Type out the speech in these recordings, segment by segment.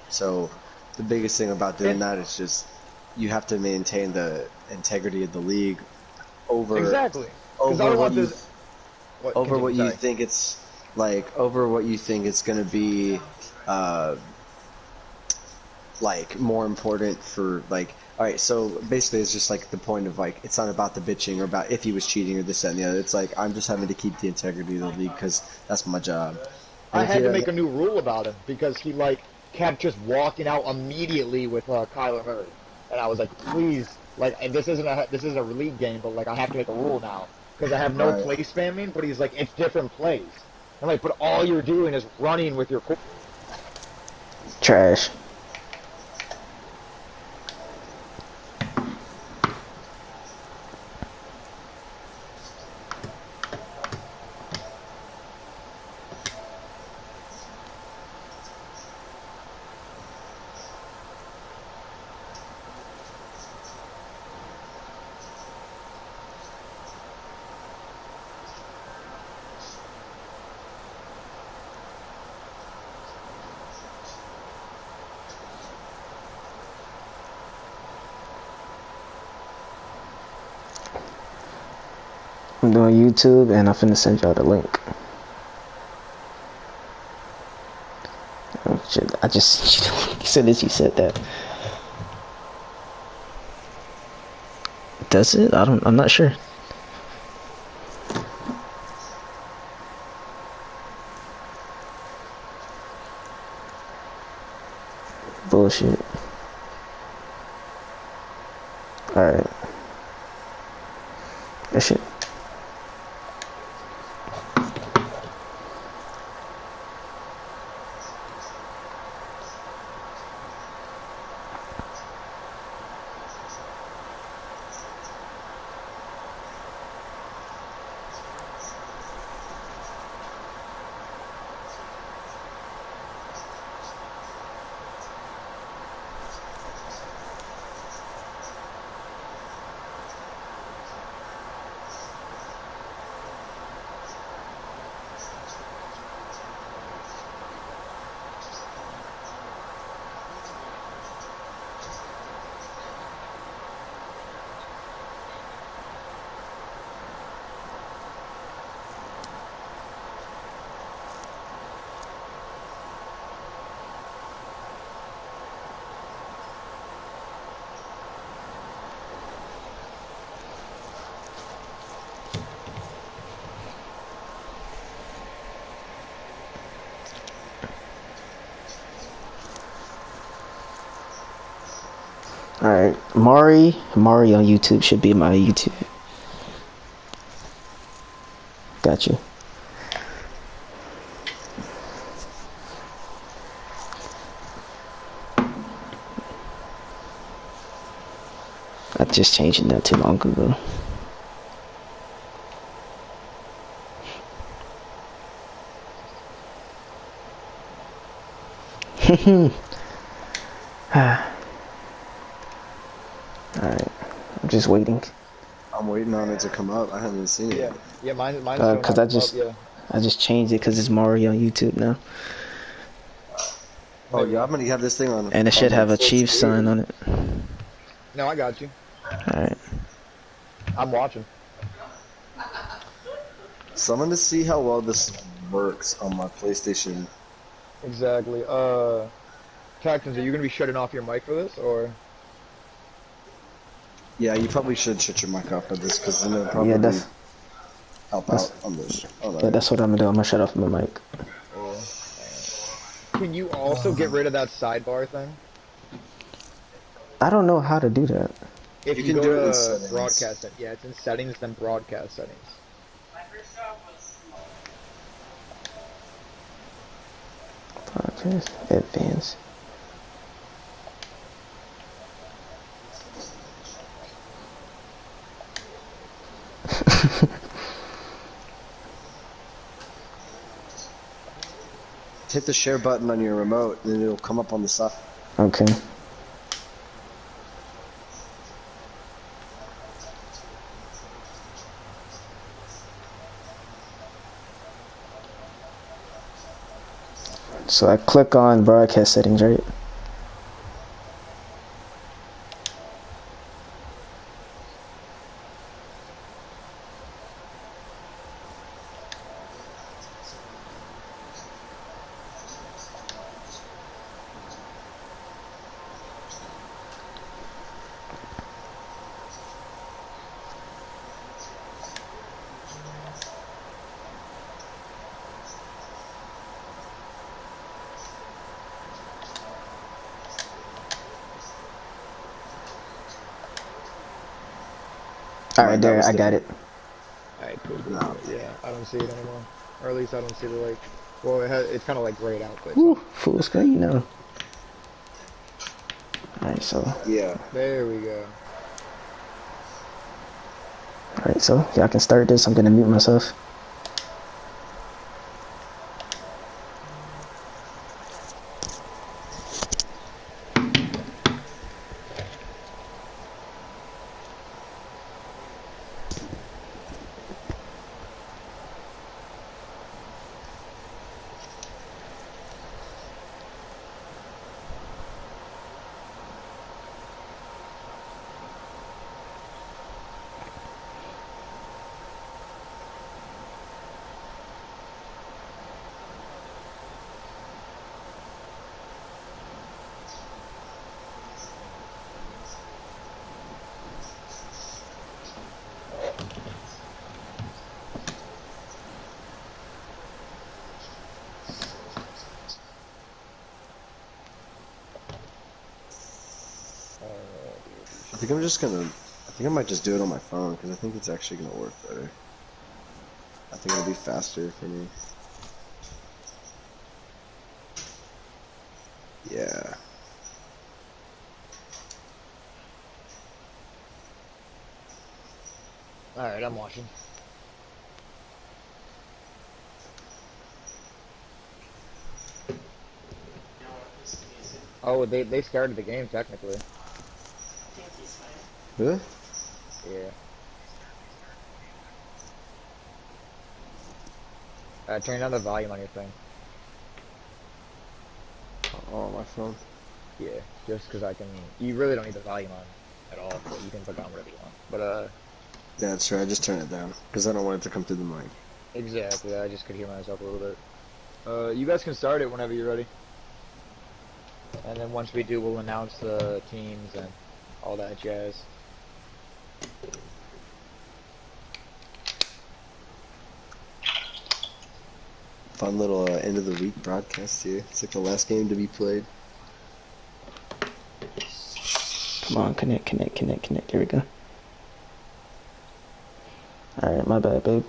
So the biggest thing about doing And that is just you have to maintain the integrity of the league over exactly, because I over don't what want you this. What? over Continue. what you Sorry. think it's over what you think it's going to be uh like more important for like all right, so basically it's just like the point of like it's not about the bitching or about if he was cheating or this that, and the other. It's like I'm just having to keep the integrity of the league because that's my job. And I if he had to doesn't, make a new rule about him because he kept just walking out immediately with Kyler Murray, and I was like, please, and this is a league game, but like I have to make a rule now because I have no right. play spamming. But he's like, it's different plays. I'm like, but all you're doing is running with your. Trash. I'm doing YouTube and I'm finna send y'all the link. Oh, shit, I just as soon as you said that. Does it? I'm not sure. Bullshit. Alright. That shit. Alright. Mari on YouTube should be my YouTube. Got you. I just changed it not too long ago. Alright. I'm just waiting. I'm waiting on it to come up. I haven't seen it Yeah, yet. yeah, mine's still Cause not come up. Yeah. I just changed it because it's Mari on YouTube now. Oh, There you yeah, I'm go. gonna have this thing And it on should like have a full Chiefs sign screen. on it. No, I got you. Alright. I'm watching. So I'm gonna see how well this works on my PlayStation. Exactly. Texans, are you gonna be shutting off your mic for this, or? Yeah, you probably should shut your mic off for this because then it'll Yeah, probably help that's out on this. All yeah, right. that's what I'm gonna do. I'm gonna shut off my mic. Yeah. Can you also get rid of that sidebar thing? I don't know how to do that. If You you can go do it in to settings. broadcast, yeah, it's in settings, then broadcast settings. Podcast advanced. Hit the share button on your remote, and then it'll come up on the side. Okay. So I click on broadcast settings, right? Alright, there, I got it. Alright, cool, cool, No. cool. Yeah, I don't see it anymore. Or at least I don't see the, like... Well, it's kind of, like, grayed out, but... Woo, full screen, you know. Alright, so... Yeah. There we go. Alright, so y'all can start this. I'm gonna mute myself. I think I'm just gonna. I think I might just do it on my phone because I think it's actually gonna work better. I think it'll be faster for me. Yeah. Alright, I'm watching. Oh, they started the game, technically. Really? Yeah. Turn down the volume on your thing. Oh, my phone. Yeah, just because I can... You really don't need the volume on at all, but you can put down whatever you want. But, Yeah, that's true. I just turn it down because I don't want it to come through the mic. exactly, I just could hear myself a little bit. You guys can start it whenever you're ready. And then once we do, we'll announce the teams and all that jazz. Fun little end of the week broadcast here. It's like the last game to be played. Come on, connect. There we go. Alright, my bad, babe.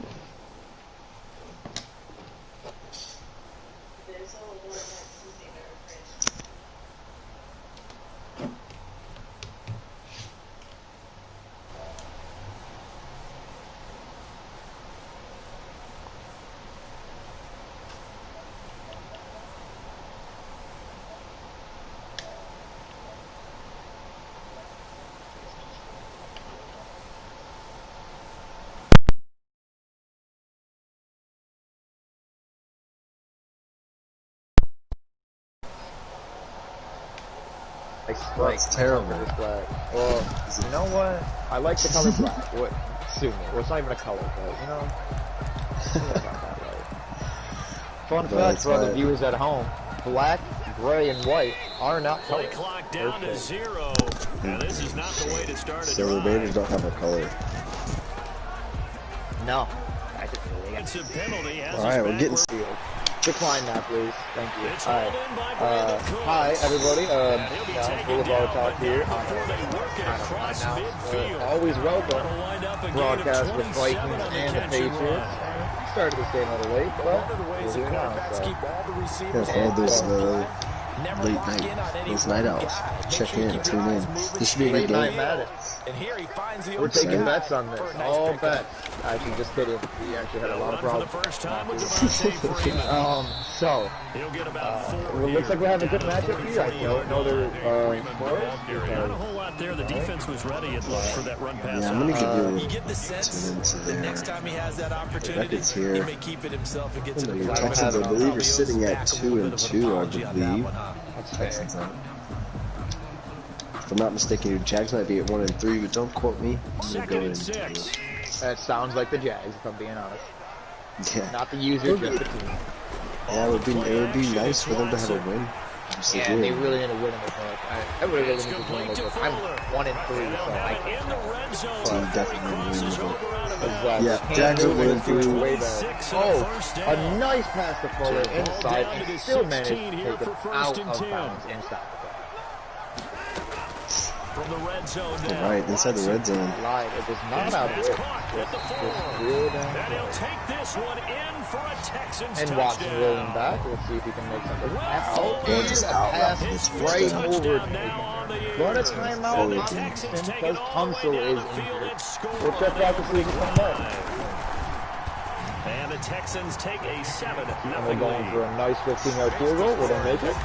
That's terrible. This black. Well, you know what? I like the color black. What? Sue me. Well, it's not even a color, but you know. Fun fact for all the viewers at home: black, gray, and white are not colors. Clock down to 0. Now this is not the way to start a So the Raiders don't have a color. No. It's a penalty. All right, we're getting. Decline that, please. Thank you. Alright. Hi, everybody. Boulevard Talk here on always welcome broadcast with Vikings and the Patriots. Started this game a little late, but we're here now. So. Yeah, for all those late night, those night owls. Check in, tune in. This should be a great game. We're taking bets on this. All bets. Actually, just kidding. We actually had a lot of problems. So, it looks like we have a good matchup here. I don't know they're not a whole lot there. The defense was ready, it looked, for that run pass. Yeah, I'm gonna give you get the sense the next time he has that opportunity, he may keep it himself and get to the Texans, I believe, are sitting at 2-2, I believe. Texans are. If I'm not mistaken, your Jags might be at 1-3, but don't quote me. I'm gonna go in. That sounds like the Jags, if I'm being honest. Yeah. Not the user, just the team. Yeah, it would be nice for them to have a win. Yeah, they really need to win in this one. I really need to win in this one. I'm 1-3, so I can't. Team definitely win. Yeah, Jags are winning through. Oh, a nice pass to Fuller inside and still managed to take it out of bounds and stop it. From the red zone All now. right, inside the red zone. Lied. It was not out It's there. caught at the 4. Real down. And he'll take this one in for a Texans And touchdown. Watson rolling back. Let's see if he can make something. Well, Or just out pass route. right over. now on the year. Run a timeout The on Texans take because it all the way Tunsil down is the field injured. and score We'll check on back to see if he comes back. And the Texans take a 7-0 And we're going lead. for a nice 15-yard field goal. Will they make it?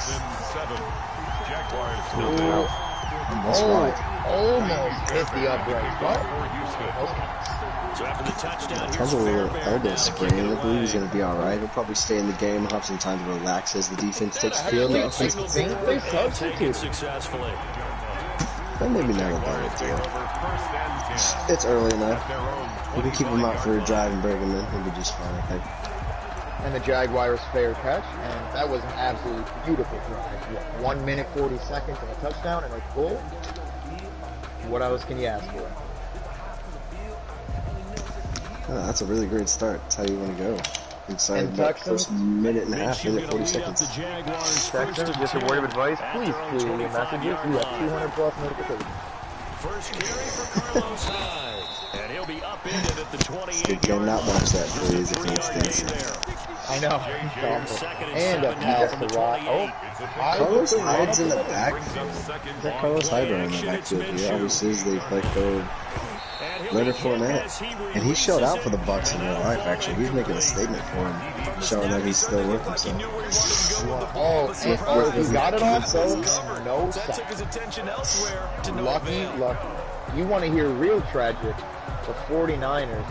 Almost right. Almost hit the upright. But So after the touchdown, here's Has a little Fairbairn elbow down the sprain. I kick believe he's line. going to be all right. He'll probably stay in the game. Have some time to relax as the defense takes the field. Yeah, I think I think they And take it substituted. successfully. that maybe not a bad deal. It's early enough. You can keep him out for a drive and bring him in. He'll be just fine, I think. And the Jaguars fair catch, and that was an absolutely beautiful drive. 1 minute 40 seconds and a touchdown and a goal. What else can you ask for? Oh, that's a really great start. That's how you want to go. Inside And that Texans? first minute and a half, Minshew minute gonna 40 lead up the seconds. Jaguars Texans, first and just a 10 word of advice, at please their own clear your 25-yard messages. We have line. 200 plus notifications. First carry for Carlos Hyde. And he'll be upended at the 28-yard cannot line. watch that, Just a please, if you 3-yard understand. gain there. I know. Second and And a 7 now pass from to the Rock. 28. Carlos Hyde's in the back. Is that Carlos Hyde running in the backfield here? Obviously, as they like go Leonard Fournette. And he showed out for the Bucs in real life, actually. He's making a statement for him, showing that he's still with himself. Oh, and he got it off, though. No That took sack. his attention elsewhere to no Lucky, avail. lucky. You want to hear real tragic? The 49ers.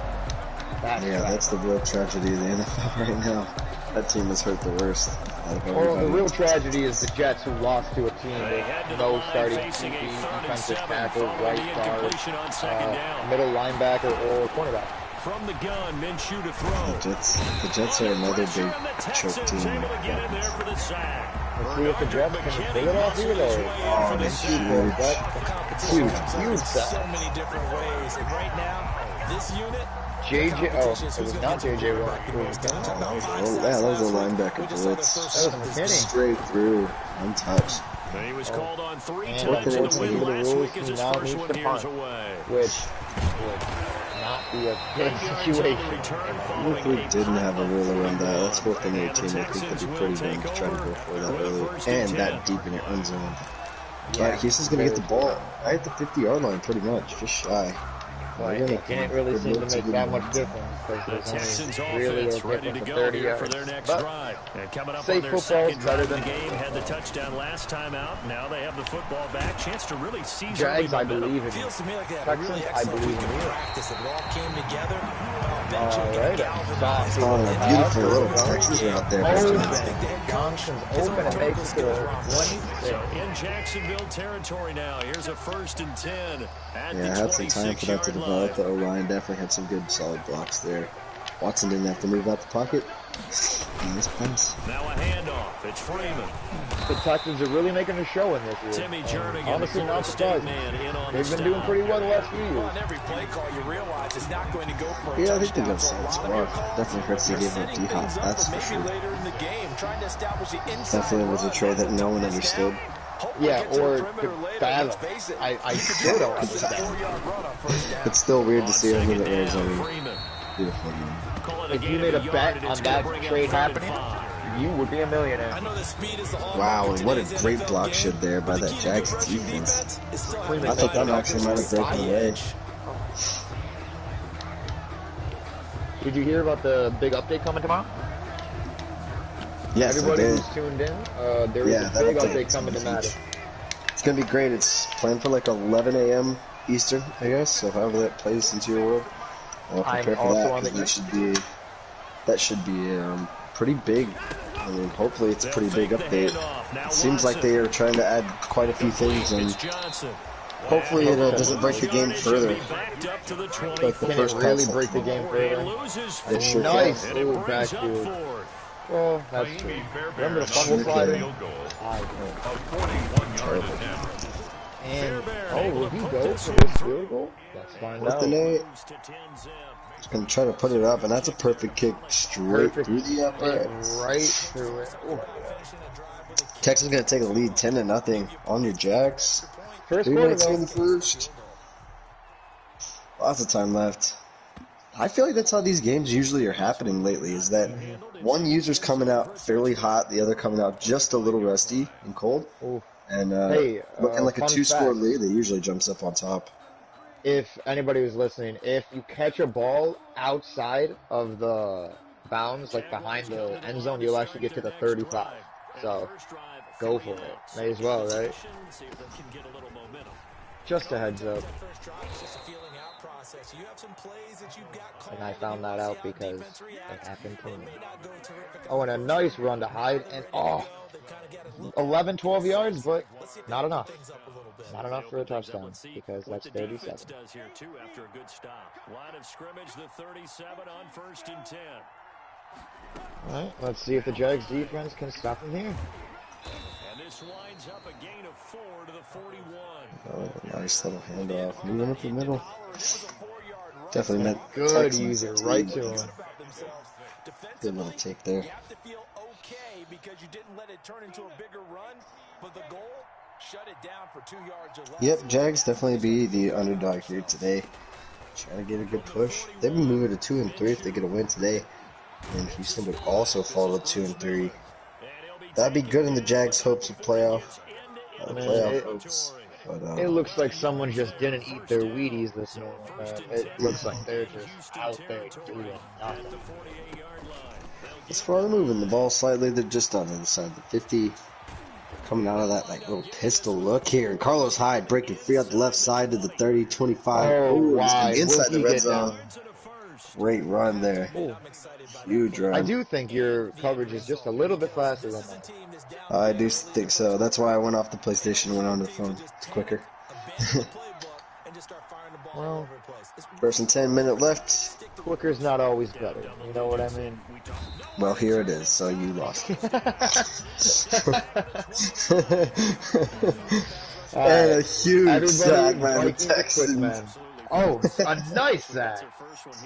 That's Yeah, that's the real tragedy of the NFL right now. That team has hurt the worst out of Well, the everybody. real tragedy is the Jets who lost to a team They head to with the no line starting facing a DB, 3rd and defensive 7 tackle, following right the guard, incompletion on second down. middle linebacker, or cornerback. From the gun, Minshew to throw. The Jets are another big choke Texans team. able to get in there for the sack. Let's see if the Jets can pull it off here, though. Oh, that's huge. The competition Huge, comes out huge in sack. so many different ways. And right now, this unit, JJ, oh, it was not JJ Watt. It was Oh, yeah, that was a linebacker blitz. That was McKinney. Straight through, untouched. He was called on 3 And times with in the the win rules, last week as he his now first needs one to years punt. away. Which would not be a good situation. If we didn't have a rule around that, that's 4th and 18. I think that'd be pretty dumb to try to go for that early. And that deep in your end zone. Alright, Houston's gonna get the ball right at the 50-yard line, pretty much, just shy. But it didn't really seem to make that much difference The because Texans there's only really a offense ready to difference of go 30 here for yards. their next But drive. And coming up safe on their football's second drive better of the than game, had the touchdown last time out. Now they have the football back. Chance to really seize Jags, I early momentum. believe in feels to me like they had a Texans, really I excellent believe week in of you. practice. It all came together. Alright, Galvanized. Oh, a beautiful little Texans route there. Open. Johnson's open and makes it a 26. So in Jacksonville territory now. Here's a 1st and 10 at Yeah, I the had some time for that to 26-yard develop. The line. O-line definitely had some good solid blocks there. Watson didn't have to move out the pocket. Nice pass. Now a handoff. It's Freeman. The Texans are really making a show in this year. Timmy Jernigan, Honestly, the not Florida State surprised. man, in on They've the been doing stop. pretty well the last few Well, years. on every play call, you realize it's not going to go for a Yeah, I think they touchdown. got So a solid lot of squad. your calls Definitely hurts to are give up setting D-Hop, things up that's for for maybe sure. later in the game, trying to establish the inside Definitely was a run. trade that no one This understood. down, hopefully Yeah, get to the or perimeter to later. fathom. Let's face it, I he could still do don't it. It's a understand. 4-yard run on first down. It's still weird to On see him in second the down, Arizona. Freeman. Beautiful game. Call it a If you gain made of a yard, bet and on it's gonna that bring up trade 3rd and happening, 5. you would be a millionaire. I know the speed is the hallmark Wow, of and what a today's great NFL block game, shed there by but the that key to Jags good rushing defense. is still Freeman I thought that actually might have broken away. Did you hear about the big update coming tomorrow? Yes, I Everybody did. who's tuned in, there is Yeah, a that big update update is coming to gonna be Madden. huge. It's gonna be great. It's planned for like 11 a.m. Eastern, I guess. So however that plays into your world, I'll I'm prepare for also that on the because that should be pretty big. I mean, hopefully it's a pretty big update. It seems like they are trying to add quite a few things, and hopefully it doesn't break the game further. Like the Can it first really pass. break the game further? It sure Nice. can. Ooh, backfield. Well, that's true. Remember the fumble Sure slider? can. Terrible. And, oh, will he go for this field goal? Let's find With out. the Nate, gonna try to put it up, and that's a perfect kick straight Perfect. through the upright. Right through it. Ooh. Texas gonna take a lead 10-0 on your Jags. First quarter, 3:19 in the though. first. Lots of time left. I feel like that's how these games usually are happening lately, is that one user's coming out fairly hot, the other coming out just a little rusty and cold. Ooh. And Hey, looking like a fun two-score fact. lead that usually jumps up on top. If anybody was listening, if you catch a ball outside of the bounds, like behind the end zone, you'll actually get to the 35. So, go for it. May as well, right? Just a heads up. And I found that out because it happened to me. Oh, and a nice run to Hyde, and 11, 12 yards, but not enough. Not enough for a touchdown because that's 37. Does here too after a good stop. Line of scrimmage, the 37 on 1st and 10. All right, let's see if the Jags defense can stop him here. And this winds up a gain of 4 to the 41. Oh, nice little handoff. Moving up the middle. Definitely meant Good Texans user, team. right to him. Good little take there. You have to feel okay because you didn't let it turn into a bigger run, but the goal, shut it down for 2 yards or less. Yep, Jags definitely be the underdog here today. Trying to get a good push. They've been moving to 2 and 3 if they get a win today. And Houston would also fall to 2 and 3. That'd be good in the Jags' hopes of playoff. Hopes. But, it looks like someone just didn't eat their Wheaties this morning. It looks like they're just out there doing nothing. as far as moving the ball slightly, they're just on the other side of the 50. Coming out of that like little pistol look here. And Carlos Hyde breaking free out the left side to the 30, 25. Oh, wow. Inside the red zone. Great run there. Ooh. Huge run. I do think your coverage is just a little bit faster than that. I do think so. That's why I went off the PlayStation and went onto the phone. It's quicker. Well, 1st and 10 minute left. quicker's not always better. You know what I mean? Well, here it is. So you lost. And a huge sack by the Texans. Oh, a nice sack.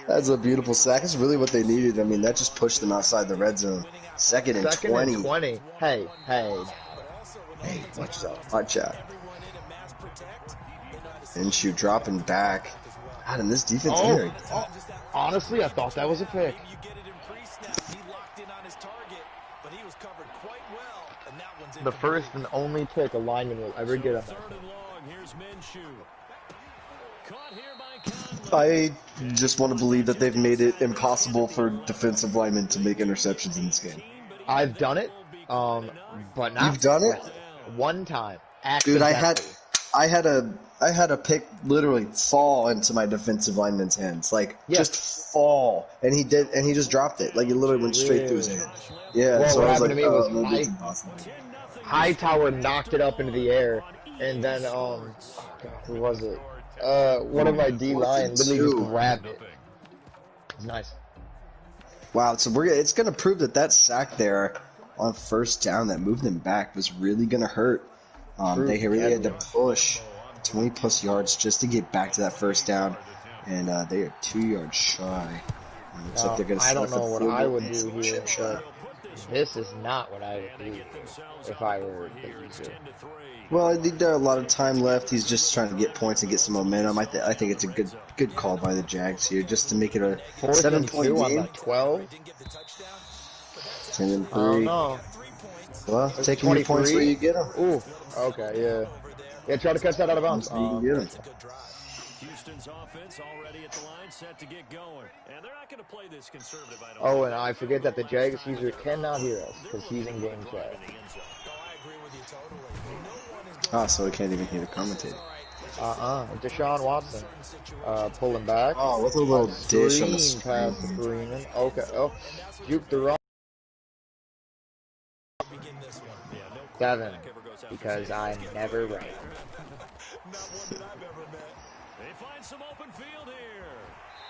That's a beautiful sack. That's really what they needed. I mean, that just pushed them outside the red zone. Second and 20. Hey. Hey, watch out. Watch out. Minshew dropping back. God, in this defense here. Honestly, I thought that was a pick. The first and only pick a lineman will ever get on that. I just want to believe that they've made it impossible for defensive linemen to make interceptions in this game. I've done it, but not. You've done it? One time. Dude, I had a pick literally fall into my defensive lineman's hands, like just fall, and he just dropped it, like it literally went straight through his hand. Yeah, well, so what I was happened like, to me was maybe it's impossible. Hightower knocked it up into the air, and then who was it? One of my D-line literally just grabbed it. It's nice. Wow, so it's going to prove that sack there on 1st down that moved them back was really going to hurt. They really had to push 20-plus yards just to get back to that 1st down, and they are 2 yards shy. Looks like they're going to I don't know what I would do here, but this is not what I would do if I were the user. Well, I think there are a lot of time left. He's just trying to get points and get some momentum. I think it's a good call by the Jags here, just to make it a 7-point game. On 12. 10 and 3. I don't know. Well, taking your points where you get them. Ooh, okay, yeah. Yeah, try to catch that out of bounds. You can get them. Houston's offense already at the line, set to get going. And they're not going to play this conservative, I don't Oh, and I forget that the Jags user cannot hear us because he's in game chat. So he can't even hear the commentator. Deshaun Watson pulling back. Oh, with a little dish on the screen pass to Freeman. Okay, juke the wrong. 7, because I'm never right.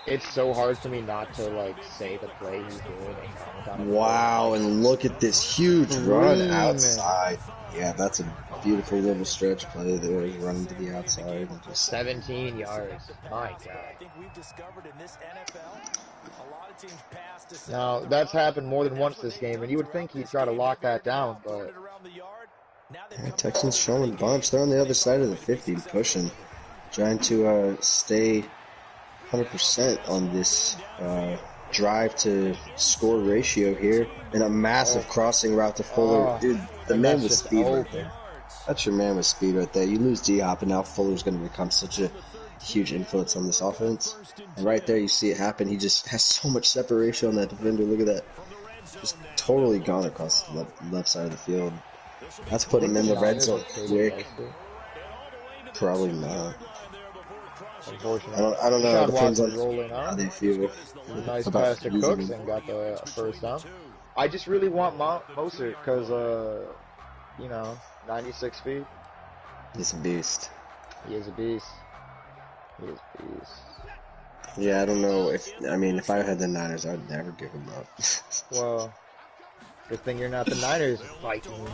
It's so hard for me not to say the play he's doing. Wow, and look at this huge run outside. Yeah, that's a beautiful little stretch play there. He's running to the outside and just 17 yards. My God. Now that's happened more than once this game, and you would think he'd try to lock that down, but Yeah, Texans showing bunch. They're on the other side of the 50 pushing. Trying to stay 100% on this drive to score ratio here. And a massive crossing route to Fuller. Dude, the and man that's with just speed right open. there. That's your man with speed right there. You lose D-Hop, and now Fuller's going to become such a huge influence on this offense. And right there, you see it happen. He just has so much separation on that defender. Look at that. Just totally gone across the left side of the field. That's I putting think him in the the red Niners zone are pretty quick. aggressive. Probably not. Unfortunately. I don't know. It Deshaun depends Watson on rolling how out. they feel Nice about pass to using Cooks him. and got the first down. I just really want Mostert because, you know, 96 feet. He's a beast. He is a beast. He is a beast. Yeah, I don't know if I had the Niners, I would never give him up. Well, good thing you're not the Niners, Vikings.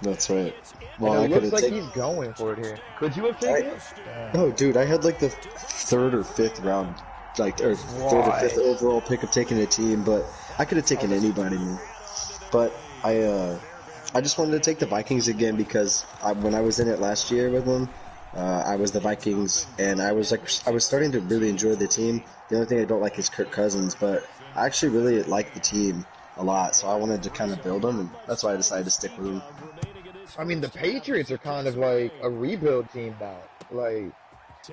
That's right. And Well, it I could looks have like taken. he's going for it here. Could you have taken it? Oh, dude, I had like the third or fifth round, or third or fifth Why? overall pick of taking a team, but I could have taken anybody, man. But I just wanted to take the Vikings again because when I was in it last year with them, I was the Vikings, and I was starting to really enjoy the team. The only thing I don't like is Kirk Cousins, but I actually really like the team a lot, so I wanted to kind of build them, and that's why I decided to stick with them. I mean, the Patriots are kind of like a rebuild team now. Like,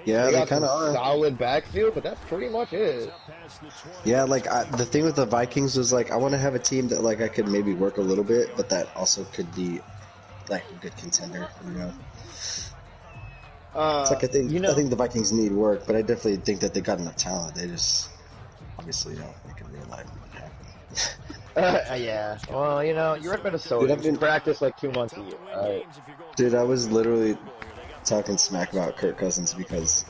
Yeah, they they got kind some of are. solid backfield, but that's pretty much it. Yeah, like the thing with the Vikings was like I want to have a team that like I could maybe work a little bit, but that also could be like a good contender. You know, it's like You I know, think the Vikings need work, but I definitely think that they got enough talent. They just obviously don't make it real life what happened. yeah. Well, you know, you're in Dude, Minnesota. You practice like 2 months a year. All right. dude, I was literally talking smack about Kirk Cousins because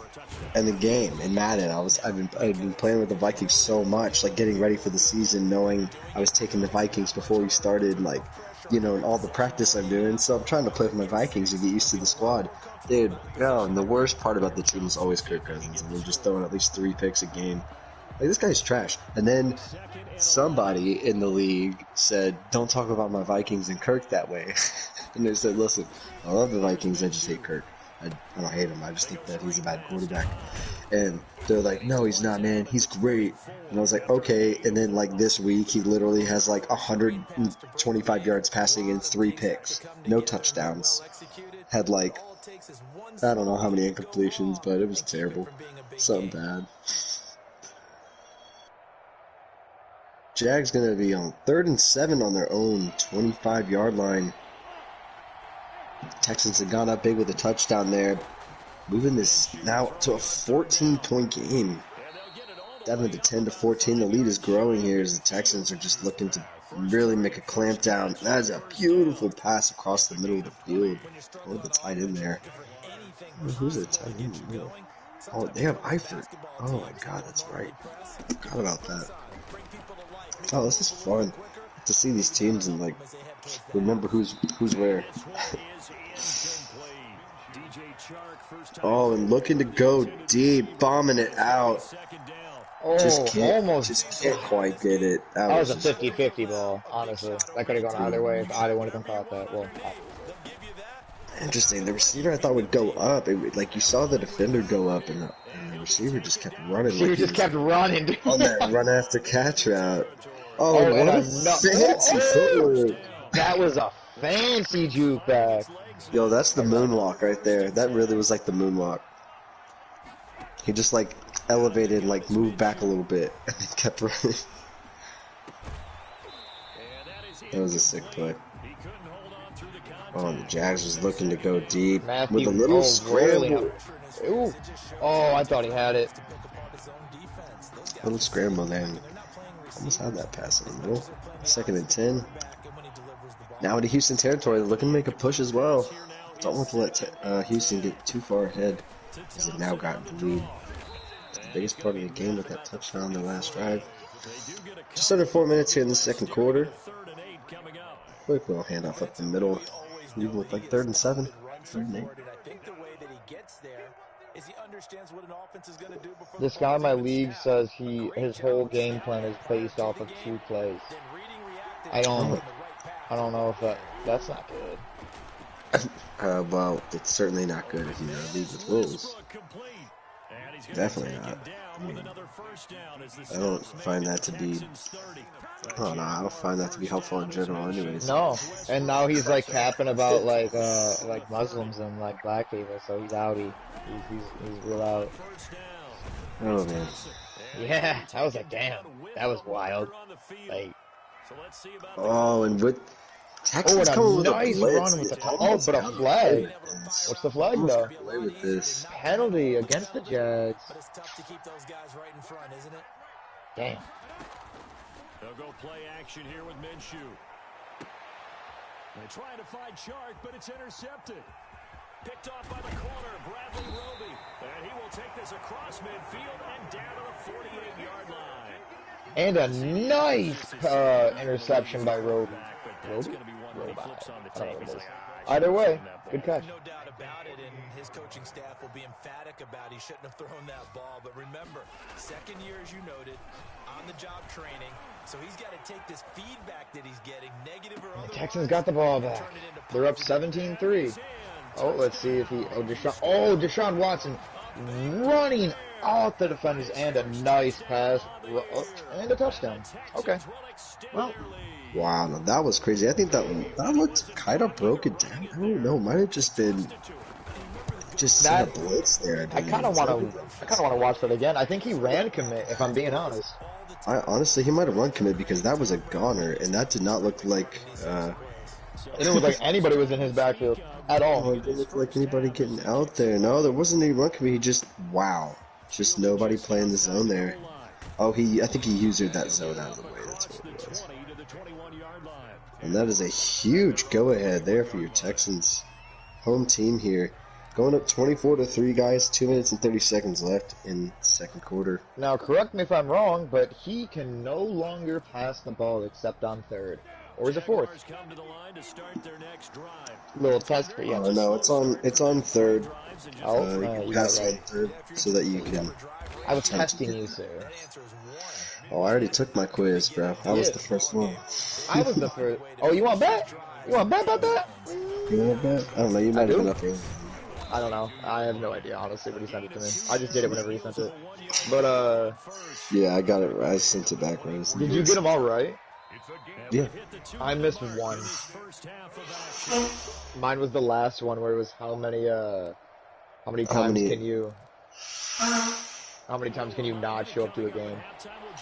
in the game in Madden, I've been playing with the Vikings so much, like getting ready for the season, knowing I was taking the Vikings before we started, like you know, and all the practice I'm doing. So I'm trying to play with my Vikings and get used to the squad, dude. No, and the worst part about the team is always Kirk Cousins, and we're just throwing at least 3 picks a game. Like this guy's trash. And then somebody in the league said, "Don't talk about my Vikings and Kirk that way." And they said, "Listen, I love the Vikings. I just hate Kirk. I don't hate him. I just think that he's a bad quarterback." And they're like, "No, he's not, man. He's great." And I was like, "Okay." And then like this week, he literally has like 125 yards passing and 3 picks, no touchdowns. Had like I don't know how many incompletions, but it was terrible. Something bad. Jags gonna be on 3rd and 7 on their own 25-yard line. Texans have gone up big with a touchdown there, moving this now to a 14-point game. 7 to 10 to 14. The lead is growing here as the Texans are just looking to really make a clamp down. That is a beautiful pass across the middle of the field. Oh, the tight end there. Who's the tight end in the middle? Oh, they have Eifert. Oh my God, that's right. Forgot about that. Oh, this is fun to see these teams and like remember who's where. Oh, and looking to go deep, bombing it out. Oh, Just can't almost. quite get it. That was a Just 50-50 ball, honestly. That could have gone either way if either one of them caught that. Well, interesting. The receiver I thought would go up. Like you saw the defender go up, and the receiver just kept running. she just kept running. On that run after catch route. Oh, Oh, what and a fancy footwork! That was a fancy juke back. Yo, that's the moonwalk right there. That really was like the moonwalk. He just like elevated, like moved back a little bit, and then kept running. That was a sick play. Oh, and the Jags was looking to go deep with a little scramble. Ooh. Oh, I thought he had it. Little scramble there. Almost had that pass in the middle. 2nd and 10. Now into Houston territory, looking to make a push as well. Don't want to let Houston get too far ahead, as they've now gotten the lead. It's the biggest part of the game with that touchdown on the last drive. Just under 4 minutes here in the second quarter. Quick little handoff up the middle, even with like 3rd and 7. 3rd and 8. This guy in my league says his whole game plan is based off of 2 plays. I don't. I don't know if that's not good. Well, it's certainly not good if you're in a league with rules. Definitely not. I don't find that to be. I don't know. I don't find that to be helpful in general, anyways. No, and now he's like capping about like Muslims and like black people, so he's outie. He's real out. Oh man. Yeah, I was like, damn, that was wild. Like, oh, and with Texans oh, coming and with a nice a blitz, run with the oh, but a flag. What's the flag though? Away with this. Penalty against the Jags. But it's tough to keep those guys right in front, isn't it? Damn. They'll go play action here with Minshew. They're trying to find Chark, but it's intercepted. Picked off by the corner, Bradley Roby. And he will take this across midfield and down to the 48-yard line. And a nice interception by Roby. Roby? Either way, good catch. No doubt about it, and his coaching staff will be emphatic about he shouldn't have thrown that ball. But remember, second year, as you noted, on-the-job training. So he's got to take this feedback that he's getting, negative or otherwise. The Texans got the ball back. They're up 17-3. Oh, let's see if he... Deshaun Watson running off the defenders and a nice pass. And a touchdown. Okay. Well... Wow, no, that was crazy. I think that looked kind of broken down. I don't know. Might have just been a blitz there. I kind of want to watch that again. I think he ran commit, if I'm being honest. Honestly, he might have run commit because that was a goner, and that did not look like. It didn't look like anybody was in his backfield at all. Oh, it didn't look like anybody getting out there. No, there wasn't any run commit. He just just nobody playing the zone there. Oh, I think he usered that zone out of the way. That's what it was. And that is a huge go-ahead there for your Texans. Home team here. Going up 24-3, guys. 2 minutes and 30 seconds left in the second quarter. Now, correct me if I'm wrong, but he can no longer pass the ball except on third. Or is it fourth? Little test for you. Oh, no, it's on third. Oh, you pass on third so that you can... I was testing you, sir. Oh, I already took my quiz, bro. I was the first one. I was the first. Oh, you want to bet? You want to bet about that? You want to bet? I don't know. You might have been up early. I don't know. I have no idea, honestly, when he sent it to me. I just did it whenever he sent it. But, yeah, I got it right. I sent it back right. Did you get them all right? Yeah. I missed one. Mine was the last one where it was how many times can you not show up to a game?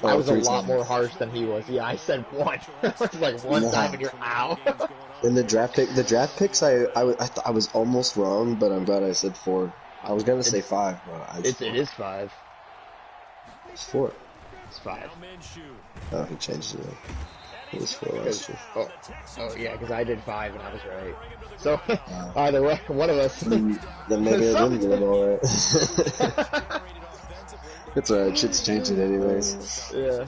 I was a lot more harsh than he was. Yeah, I said one. It was like one time and you're out. In the draft picks, I was almost wrong, but I'm glad I said 4. I was gonna say 5, but it is 5. It's 4. It's 5. Oh, he changed it. It was 4 last year. Oh yeah, because I did 5 and I was right. So either way, one of us. Then maybe I didn't get it all right. It's alright, shit's changing anyways. Yeah.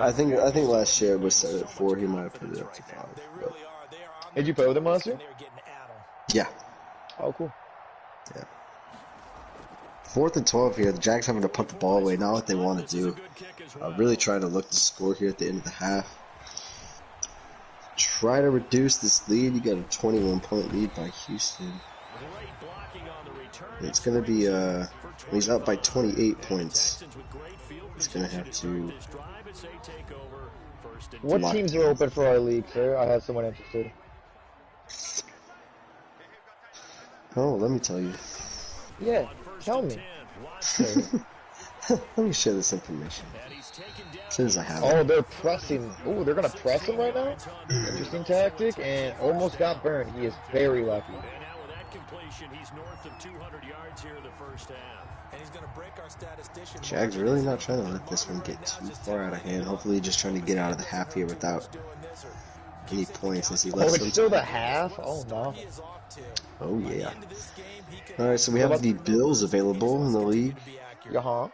I think last year was set at 4, he might have put it up to 5. But... Did you play with him last year? Yeah. Oh, cool. Yeah. 4th and 12 here, the Jags having to punt the ball away, not what they want to do. Really trying to look to score here at the end of the half. Try to reduce this lead. You got a 21-point lead by Houston. It's going to be, he's up by 28 points. He's going to have to... What teams are open for our league, sir? I have someone interested. Oh, let me tell you. Yeah, tell me. Let me share this information. As soon as I have it. Oh, they're pressing. Oh, they're going to press him right now? Interesting tactic, and almost got burned. He is very lucky. He's north of 200 yards here in the first half. And he's going to break our statistician. Jags really not trying to let this one get too far out of hand. Hopefully just trying to get out of the half here without any points as he left. Oh, it's still the half? Oh, no. Oh, yeah. Alright, so we have the Bills available in the league. Uh-huh.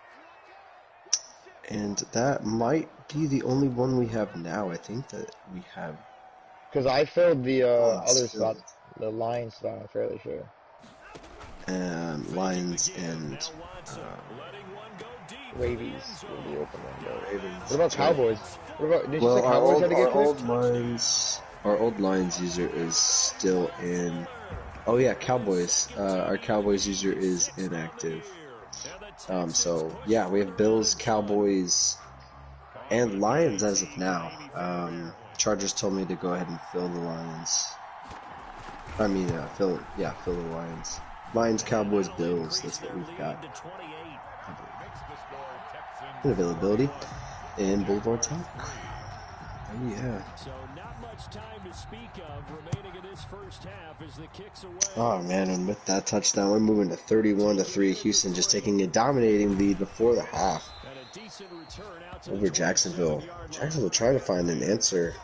And that might be the only one we have now. I think that we have... Because I filled the other spot, the Lions spot, I'm fairly sure. And Lions and... Wavies will be open window. Ravens. What about Cowboys? Did you say Cowboys had to get our picked? old Lions... Our old Lions user is still in. Oh yeah, Cowboys. Our Cowboys user is inactive. So yeah, we have Bills, Cowboys, and Lions as of now. Chargers told me to go ahead and fill the Lions. I mean, fill the Lions. Lions, Cowboys, Bills. That's what we've got. And availability and Boulevard Talk. Oh yeah. So not much time to speak of remaining in this first half as the kicks away. Oh man, and with that touchdown, we're moving to 31-3. Houston just taking a dominating lead before the half over Jacksonville. Jacksonville trying to find an answer.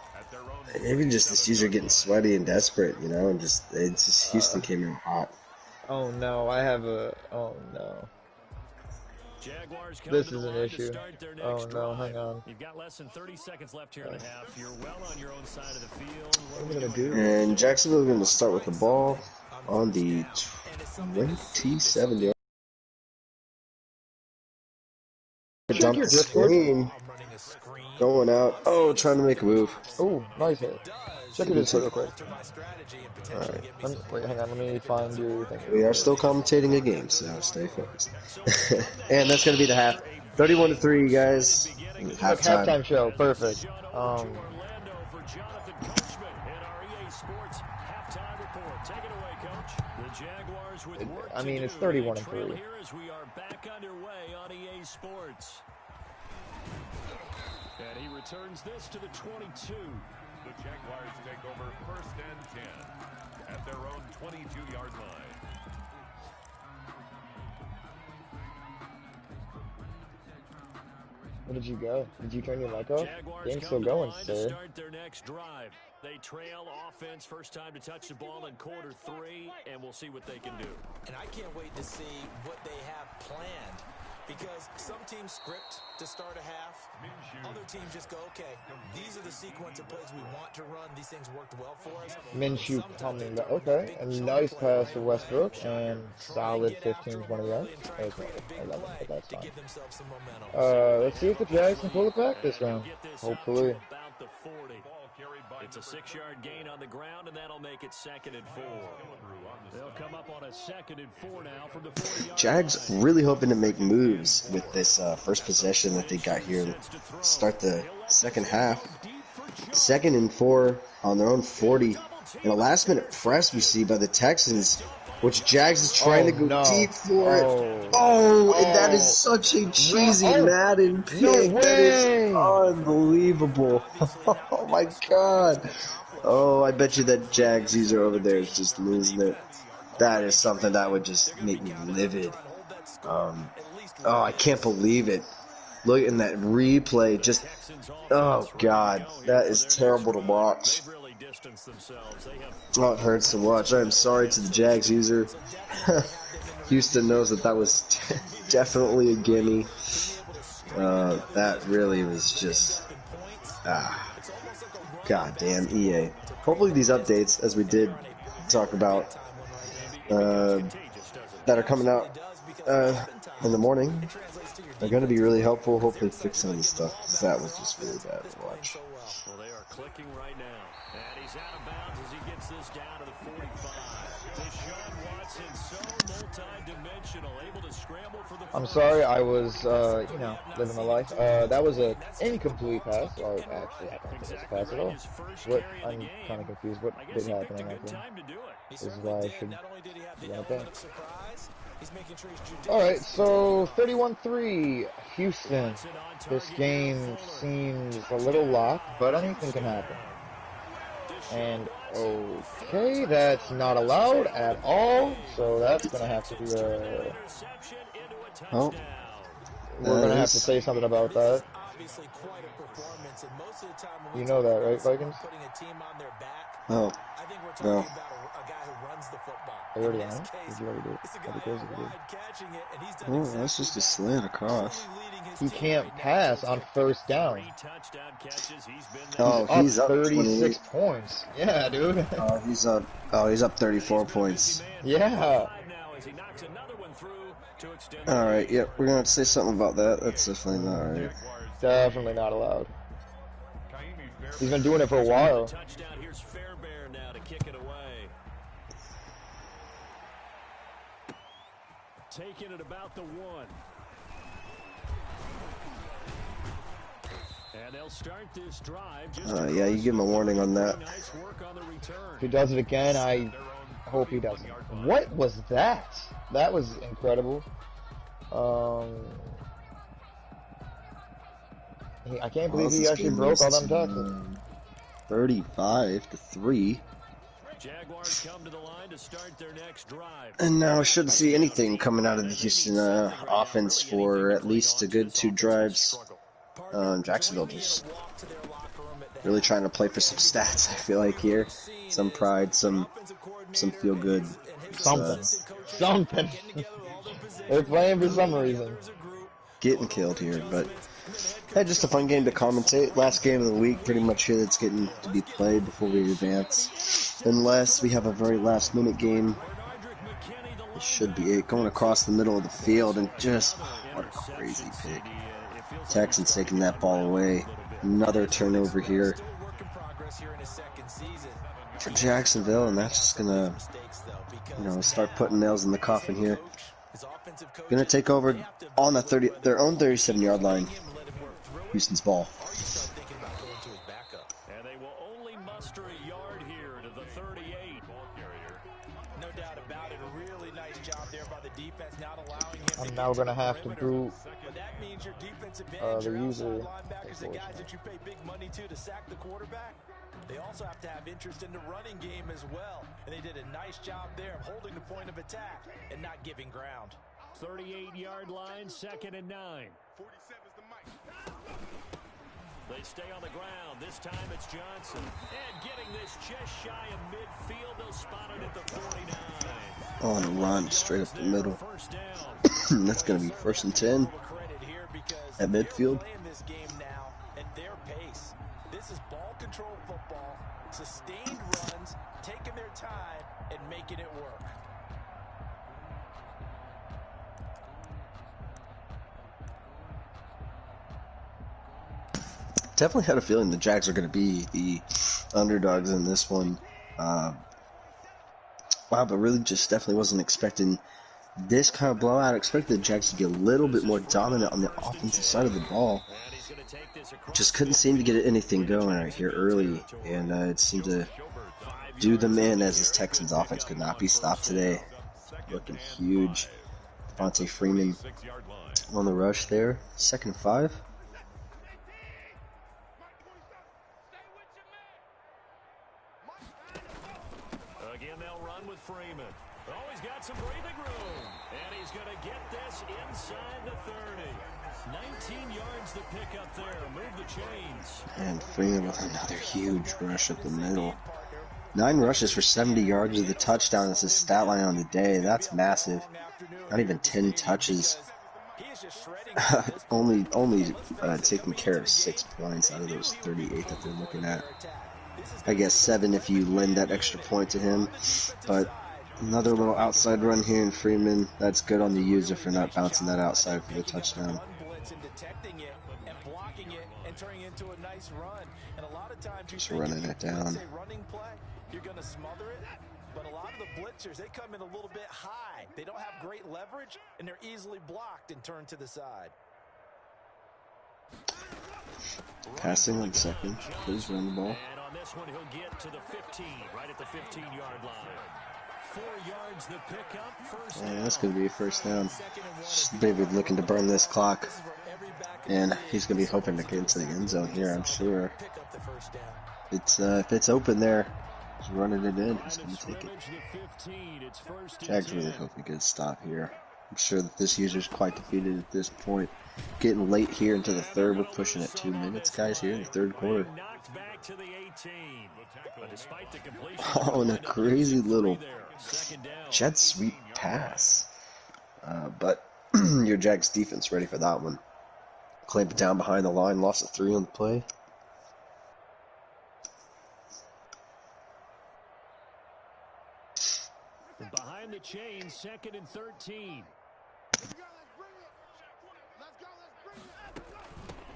Maybe just this user getting sweaty and desperate, you know, and just Houston came in hot. Oh no, oh no. This is an issue. Oh no, hang on. You've got less than 30 seconds left here in the half. You're well on your own side of the field. What are we gonna do? And Jacksonville is going to start with the ball on the 27-yard. Dump the screen. Going out. Oh, trying to make a move. Oh, nice hit. Check it real quick. Alright. Wait, hang on. Let me find your thing. We are still commentating a game, so stay focused. And that's going to be the half. 31-3, guys. Halftime show. Perfect. I mean, it's 31-3. And he returns this to the 22. The Jaguars take over 1st and 10 at their own 22-yard line. Where did you go? Did you turn your mic off? Game's still going, sir. Start their next drive. They trail offense, first time to touch the ball in quarter 3, and we'll see what they can do. And I can't wait to see what they have planned. Because some teams script to start a half, other teams just go, okay, these are the sequence of plays we want to run. These things worked well for us. Minshew coming back. Okay, a nice pass to Westbrook and solid 15-20 yards. Okay, 11, but that's fine. Let's see if the Jags can pull it back this round. Hopefully. It's a 6-yard gain on the ground, and that'll make it 2nd and 4. They'll come up on a 2nd and 4 now from the 40-yard Jags really hoping to make moves with this first possession that they got here to start the second half. 2nd and 4 on their own 40. And a last-minute press we see by the Texans, which Jags is trying to go deep for it. And that is such a cheesy Madden pick. No that is unbelievable. Oh my god. Oh, I bet you that Jags user over there is just losing it. That is something that would just make me livid. I can't believe it. Look in that replay. Just, oh god, that is terrible to watch. Oh, it hurts to watch. I am sorry to the Jags user. Houston knows that was definitely a gimme. That really was just, goddamn EA. Hopefully these updates, as we did talk about, that are coming out in the morning, are going to be really helpful. Hopefully fix some of this stuff, because that was just really bad to watch. Well, they are clicking right now. And he's out of bounds as he gets this down to the 45. Deshaun Watson, so multi-dimensional, able to scramble for the... I'm sorry, I was, living my life. That was an incomplete pass. Well, actually, I don't think it's a pass at all. I'm kind of confused. What did happen on that game? This is why I should be like that. Alright, so 31-3, Houston. This game seems a little locked, but anything can happen. And, okay, that's not allowed at all, so that's going to have to be a... Oh. We're going to have to say something about that. You know that, right, Vikings? Oh. No. I already on it? Did you already do it? That'd be crazy to do. Oh, that's just a slant across. He can't pass on first down. Oh, he's up 36 points. Yeah, dude. Oh, he's up 34 points. Yeah. Alright, yep, we're gonna have to say something about that. That's definitely not right. Definitely not allowed. He's been doing it for a while. taken at about the 1. And they'll start this drive. Yeah, you give him a warning on that. Nice work on the return. If he does it again, I hope he doesn't. What was that? That was incredible. I can't believe he actually broke all them tackles. 35-3. Jaguars come to the line to start their next drive. And now I shouldn't see anything coming out of the Houston offense for at least a good 2 drives. Jacksonville just really trying to play for some stats, I feel like, here. Some pride, some feel good. Something. They're playing for some reason. Getting killed here, but yeah, just a fun game to commentate. Last game of the week, pretty much here, that's getting to be played before we advance. Unless we have a very last minute game. It should be it. Going across the middle of the field and just, what a crazy pick. Texans taking that ball away. Another turnover here for Jacksonville, and that's just gonna, start putting nails in the coffin here. Gonna take over on the their own 37-yard line. Houston's ball. And they will only muster a yard here to the 38. No doubt about it. A really nice job there by the defense, not allowing him. I'm now gonna have to do But that means your defensive the user. linebackers, the guys that you pay big money to sack the quarterback. They also have to have interest in the running game as well. And they did a nice job there of holding the point of attack and not giving ground. 38-yard line, 2nd and 9. They stay on the ground. This time it's Johnson. And getting this just shy of midfield. They'll spot it at the 49. On a run, straight up the middle. That's going to be 1st and 10 at midfield. This game now at their pace. This is ball control football. Sustained runs, taking their time, and making it work. Definitely had a feeling the Jags are going to be the underdogs in this one. Wow, but really just definitely wasn't expecting this kind of blowout. I expected the Jags to be a little bit more dominant on the offensive side of the ball. Just couldn't seem to get anything going right here early, and it seemed to do them in as this Texans offense could not be stopped today. Looking huge. Devontae Freeman on the rush there. 2nd and 5. Again, they'll run with Freeman. Oh, he's got some breathing room. And he's going to get this inside the 30. 19 yards to pick up there. Move the chains. And Freeman with another huge rush up the middle. 9 rushes for 70 yards with a touchdown. That's his stat line on the day. That's massive. Not even 10 touches. only taking care of 6 points out of those 38 that they're looking at. I guess 7 if you lend that extra point to him. But another little outside run here in Freeman. That's good on the user for not bouncing that outside for the touchdown. Just running it down. You're going to smother it, but a lot of the blitzers, they come in a little bit high. They don't have great leverage, and they're easily blocked and turned to the side. Passing on 2nd. Please run the ball. And on this one, he'll get to the 15, right at the 15-yard line. 4 yards the pickup. First Yeah, that's going to be a first down. David looking to burn this clock. And he's going to be hoping to get into the end zone here, I'm sure. If it's open there, he's running it in. He's going to take it. Jags really hope we get a stop here. I'm sure that this user's quite defeated at this point. Getting late here into the 3rd. We're pushing at 2 minutes, guys, here in the 3rd quarter. Oh, and a crazy little jet sweep pass. But your Jags defense ready for that one. Clamp it down behind the line. Lost a 3 on the play. Behind the chain, 2nd and 13.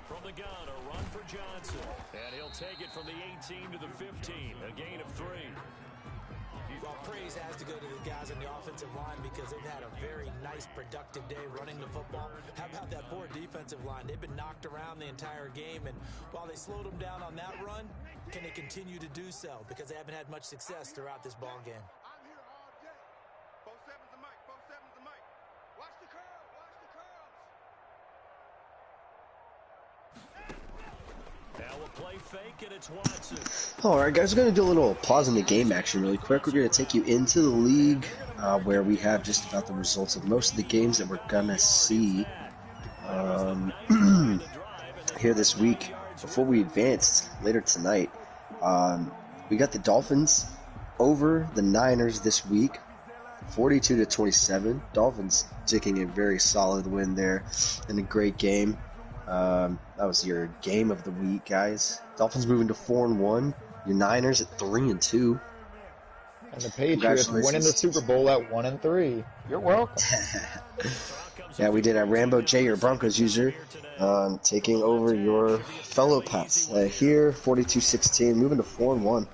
From the gun, a run for Johnson. And he'll take it from the 18 to the 15. A gain of 3. Well, praise has to go to the guys on the offensive offensive line because they've had a very nice, productive day running the football. How about that poor defensive line? They've been knocked around the entire game, and while they slowed them down on that run, can they continue to do so? Because they haven't had much success throughout this ball game. I'm here all day. 4-7's the mic. 4-7's the mic. Watch the curl. Watch the curls. Now a play fake, and it's Watson. Alright guys, we're going to do a little pause in the game action really quick. We're going to take you into the league where we have just about the results of most of the games that we're going to see here this week. Before we advance later tonight, we got the Dolphins over the Niners this week, 42-27. Dolphins taking a very solid win there in a great game. That was your game of the week, guys. Dolphins moving to 4-1. Your Niners at 3-2. And the Patriots winning the Super Bowl at 1-3. You're welcome. Yeah, we did a Rambo J, your Broncos user, taking over your fellow Pats here, 42-16, moving to 4-1.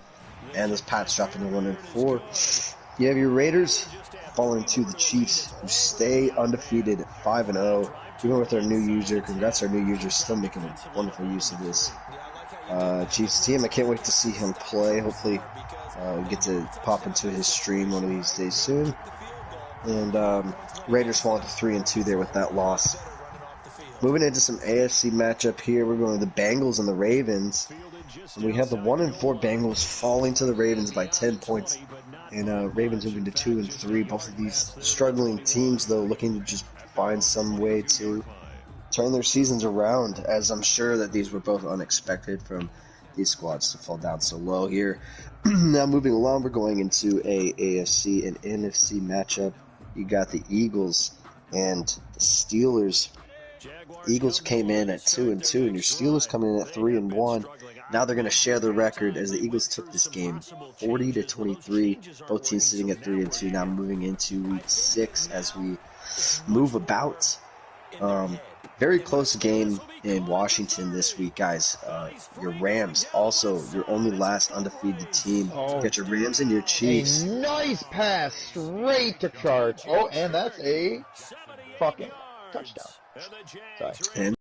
And this Pats dropping to 1-4. You have your Raiders falling to the Chiefs, who stay undefeated at 5-0. Even with our new user, congrats our new user, still making a wonderful use of this Chiefs team. I can't wait to see him play. Hopefully we get to pop into his stream one of these days soon. And Raiders falling to 3-2 there with that loss. Moving into some AFC matchup here, we're going to the Bengals and the Ravens. And we have the 1-4 Bengals falling to the Ravens by 10 points. And Ravens moving to 2-3. Both of these struggling teams, though, looking to just find some way to turn their seasons around, as I'm sure that these were both unexpected from these squads to fall down so low here. Now moving along, we're going into a AFC and NFC matchup. You got the Eagles and the Steelers. Eagles came in at 2-2, and your Steelers coming in at 3-1. Now they're going to share the record as the Eagles took this game 40-23. Both teams sitting at 3-2. Now moving into week 6 as we move about. Very close game in Washington this week, guys. Your Rams, also your only last undefeated team. You got your Rams and your Chiefs. A nice pass straight to Chark. Oh, and that's a fucking touchdown. Sorry. And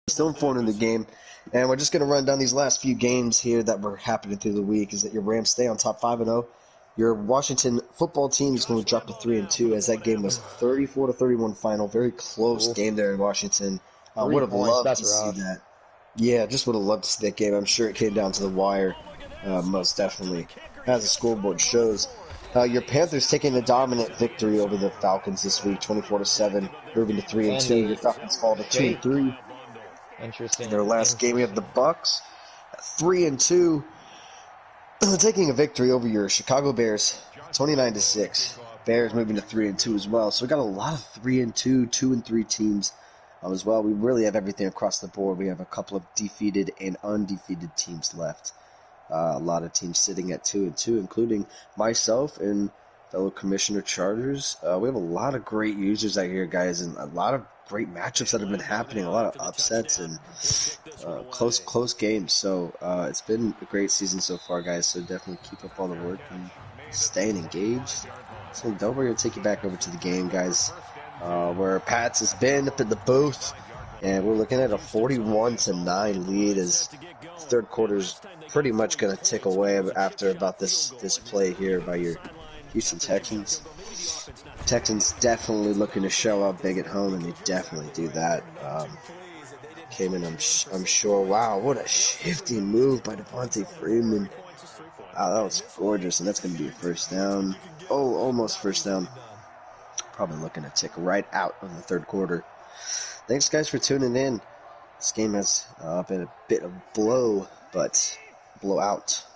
still informed in the game. And we're just going to run down these last few games here that were happening through the week. Is that your Rams stay on top 5-0. Your Washington football team is going to drop to 3-2 as that game was 34-31 final. Very close game there in Washington. I would have loved to see that. Yeah, just would have loved to see that game. I'm sure it came down to the wire, most definitely, as the scoreboard shows. Your Panthers taking a dominant victory over the Falcons this week, 24-7, moving to 3-2. Your Falcons fall to 2-3. Interesting. In their last game, we have the Bucks at 3-2. Taking a victory over your Chicago Bears, 29-6. Bears moving to 3-2 as well. So we got a lot of 3-2, 2-3 teams as well. We really have everything across the board. We have a couple of defeated and undefeated teams left. A lot of teams sitting at 2-2, including myself and fellow Commissioner Chargers. We have a lot of great users out here, guys, and a lot of great matchups that have been happening, a lot of upsets and close games. So it's been a great season so far, guys, so definitely keep up all the work and staying engaged. So we're going to take you back over to the game, guys, where Pats has been up in the booth, and we're looking at a 41-9 lead as third quarter's pretty much going to tick away after about this play here by your Houston Texans. Texans definitely looking to show up big at home, and they definitely do that. Came in, I'm sure. Wow, what a shifty move by Devontae Freeman. Wow, that was gorgeous, and that's going to be a first down. Oh, almost first down. Probably looking to tick right out of the third quarter. Thanks, guys, for tuning in. This game has been a bit of blowout.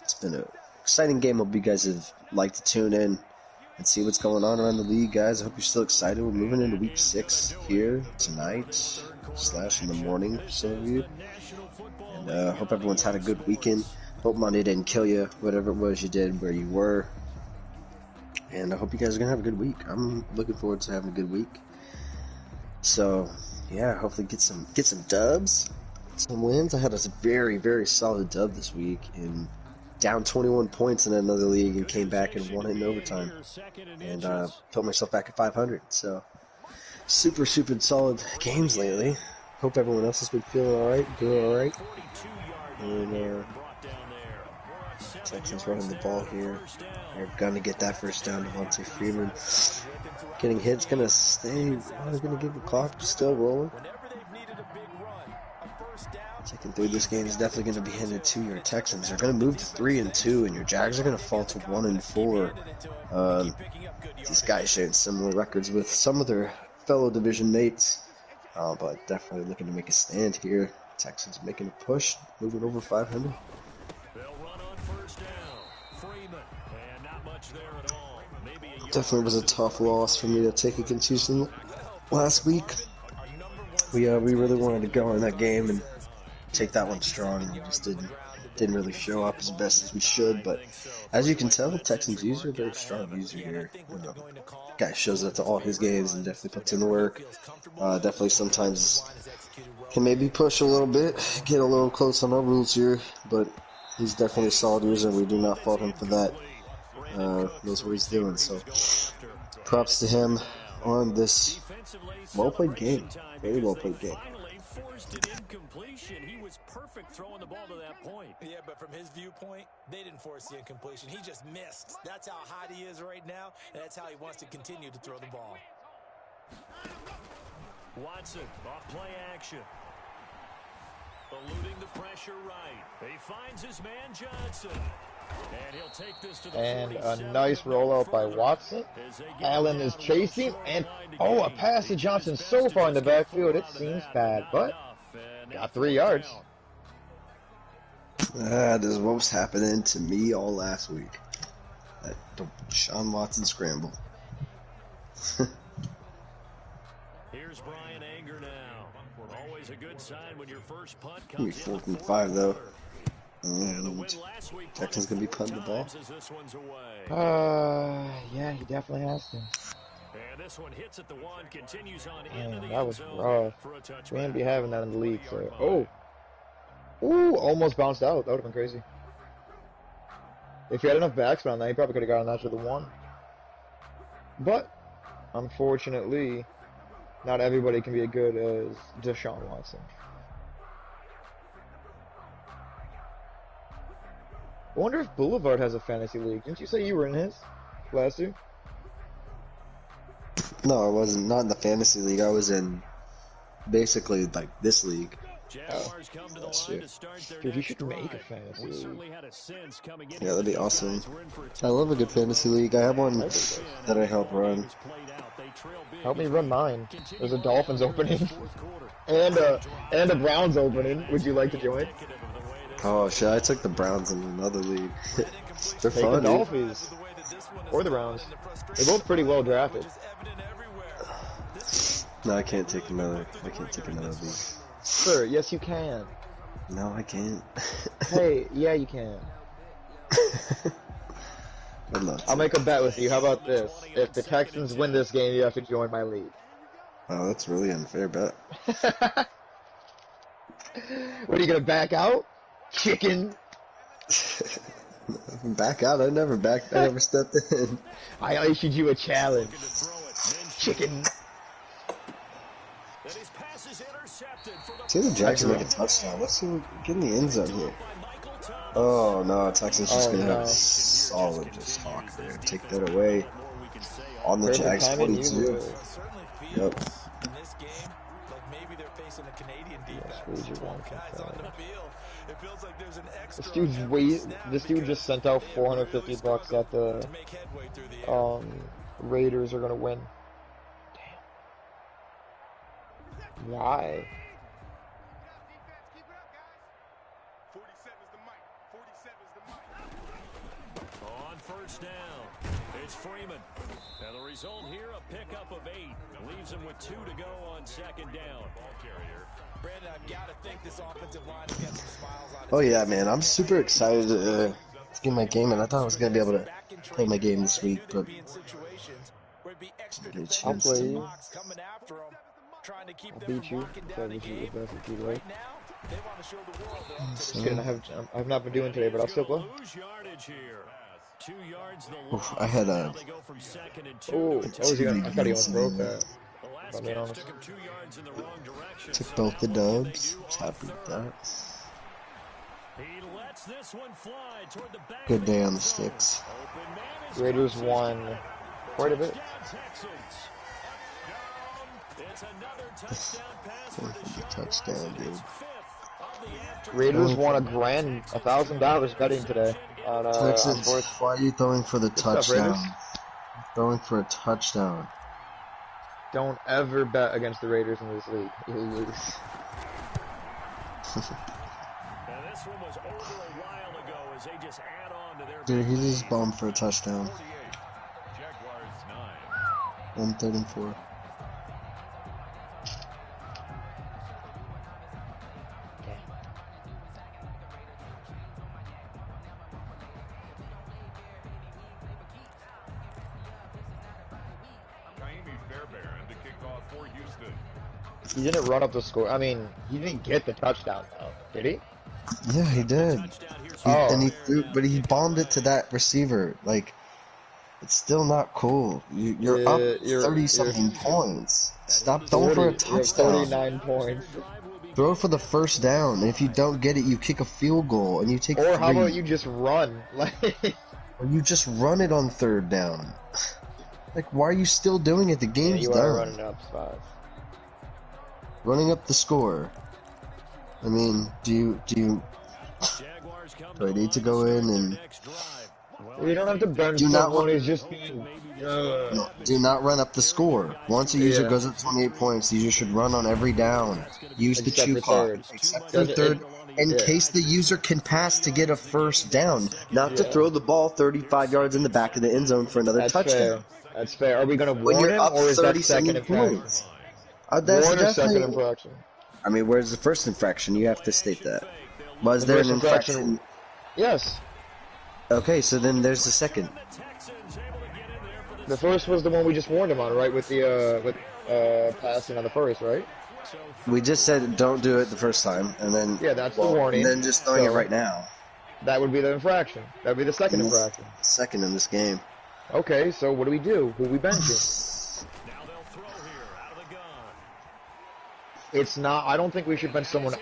It's been an exciting game. Hope you guys have liked to tune in and see what's going on around the league, guys. I hope you're still excited. We're moving into week 6 here tonight / in the morning for some of you. And hope everyone's had a good weekend. Hope Monday didn't kill you, whatever it was you did, where you were. And I hope you guys are going to have a good week. I'm looking forward to having a good week. So, yeah, hopefully get some dubs, some wins. I had a very, very solid dub this week in down 21 points in another league and came back and won it in overtime. And put myself back at 500. So super solid games lately. Hope everyone else has been feeling alright, doing alright. And Texans running the ball here. They're gonna get that first down. Devontae Freeman getting hits, gonna stay. They're gonna give the clock still rolling. Taking through this game is definitely gonna be handed to your Texans. They're gonna move to 3-2, and your Jags are gonna fall to 1-4. These guys sharing similar records with some of their fellow division mates, but definitely looking to make a stand here. Texans making a push, moving over 500. Definitely was a tough loss for me to take against Houston last week. We really wanted to go in that game and take that one strong, and we just didn't really show up as best as we should. But as you can tell, Texans user, a very strong user here. Guy shows up to all his games and definitely puts in the work. Definitely sometimes can maybe push a little bit, get a little close on our rules here, but he's definitely a solid user, and we do not fault him for that. Knows what he's doing, so props to him on this well-played game. Very well-played game. He was perfect throwing the ball to that point. Yeah, but from his viewpoint, they didn't force the incompletion. He just missed. That's how hot he is right now, and that's how he wants to continue to throw the ball. Watson, off play action. Eluding the pressure right. He finds his man Johnson. And he'll take this to the and a nice rollout by Watson. Allen is chasing, and a pass to Johnson so far in the backfield, it seems bad, but got 3 yards. This is what was happening to me all last week. That Deshaun Watson scramble. Here's Brian Anger now. Always a good sign when your first punt Gonna be comes 4th and 5 though. And Texans gonna be punting the ball. Yeah, he definitely has to. And this one hits at the 1, continues on Man, into the that was end zone rough. for a touchback. We ain't be having that in the league, so. Ooh, almost bounced out. That would have been crazy. If he had enough backspin on that, he probably could have gotten that to the 1. But, unfortunately, not everybody can be as good as Deshaun Watson. I wonder if Boulevard has a fantasy league. Didn't you say you were in his last year? No, I wasn't. Not in the fantasy league. I was in basically like this league. Last year. Dude, you should make a fantasy league. Yeah, that'd be awesome. I love a good fantasy league. I have one that I help run. Help me run mine. There's a Dolphins opening and a Browns opening. Would you like to join? Oh shit! I took the Browns in another league. They're Take fun, the dude. Dolphins or the Browns. They're both pretty well drafted. No, I can't take another. I can't take another league. Sir, yes you can. No, I can't. Hey, yeah you can. I'd love to. I'll make a bet with you. How about this? If the Texans win this game, you have to join my league. Oh, that's a really unfair bet. What, are you gonna back out? Chicken. Back out? I never stepped in. I issued you a challenge. Chicken. See the Jags make a touchdown. Let's see who get in the end zone here. Oh no, Texans just gonna have a solid just hawk there. Take that away on the Jags 42. Yep. This dude just sent out $450 that the Raiders are gonna win. Damn. Why? On first down, it's Freeman. And the result here, a pickup of 8. Leaves him with 2 to go on 2nd down. Ball carrier. Brandon, I've got to think this offensive line has got some smiles on it. Oh yeah, man, I'm super excited to get my game, and I thought I was gonna be able to play my game this week, but I'll play you. Coming after him, trying to keep I'll them beat you. from locking So I down the beat you game. if that's what you like. Right now, They want to show the world they're up to Just kidding. I've not been doing today, but I'll still go. 2 yards the Oof, loss. I had Now a they go from 2nd and 2 Oh, to I thought he almost broke incident. that. the If last I'm being catch honest. took him 2 yards in the wrong direction. Took So both now the what can they dubs. do Was on happy with third? that. He lets this one fly toward the back Good of the day on end the zone. sticks. Open man is Raiders close. He's got won it. quite a bit. Touchdown, Texans. It's another touchdown pass for Going for the Deshaun touchdown, Watson, his dude. 5th of the afternoon. Raiders Going won a for grand $1,000 betting today on Texans. sports. Why are you throwing for the Good stuff, Raiders. touchdown? Throwing for a touchdown. Don't ever bet against the Raiders in this league. You'll lose. And this one was over a while ago as they just add on to their Dude, he big just lead. bombed for a touchdown. 48. Jaguars 9. 1 3rd and 4. Kaimi Fairbairn to kick off for Houston. He didn't run up the score. I mean, he didn't get the touchdown though, did he? Yeah, he did. Touchdown here. And he threw, but he bombed it to that receiver. Like, it's still not cool. You're up You're- 30-something points. Stop throwing for a 40, you have touchdown. 39 points. Throw for the first down, and if you don't get it, you kick a field goal, and you take Or how 3. about you just run? Like, Or you just run it on 3rd down. Like, why are you still doing it? The yeah, game's you done. are running up spots. Running up the score. I mean, do you Jaguars come do I the need to line go start in their and next drive. You don't have to bench Do not someone run- who's just being. do not run up the score? Once a user Yeah. goes up 28 points, the user should run on every down. Use the Except chew for clock, third. except for It- third, in yeah. case the user can pass to get a first down, not to Yeah. throw the ball 35 yards in the back of the end zone for another That's touchdown. fair. That's fair. Are we gonna When warn you're him, up or is that 30 second infraction? points, that's Warn or second definitely. infraction? I mean, where's the first infraction? You have to state that. Was there an First infraction- infraction? Yes. Okay, so then there's the second. The first was the one we just warned him on, right? With the passing on the first, right? We just said don't do it the first time, and then Yeah, that's the warning. And then just throwing it So- right now. That would be the infraction. That would be the second And this- infraction. Second in this game. Okay, so what do we do? Who we benching? Now they'll throw here out of the gun. It's not. I don't think we should bench someone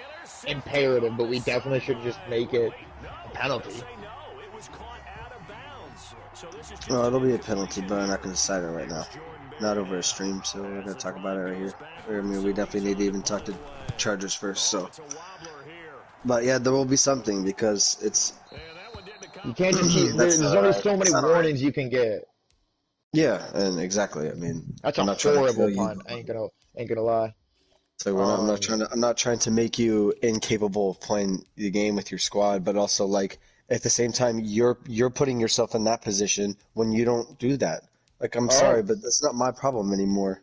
imperative, but we definitely should just make it a penalty. Say no, it was caught out of bounds. So this is just Well, it'll be a penalty, but I'm not going to decide it right now. Not over a stream, so we're going to talk about it right here. I mean, we definitely need to even talk to Chargers first. So, it's a wobbler here. but yeah, there will be something because it's And that one didn't You can't just keep. That's There's not only right. so many That's not right. warnings you can get. yeah, and exactly. I mean, That's I'm a not trying to horrible kill you. punt. Ain't gonna lie. So I'm not trying to make you incapable of playing the game with your squad, but also like at the same time you're putting yourself in that position when you don't do that. Like I'm sorry, but that's not my problem anymore.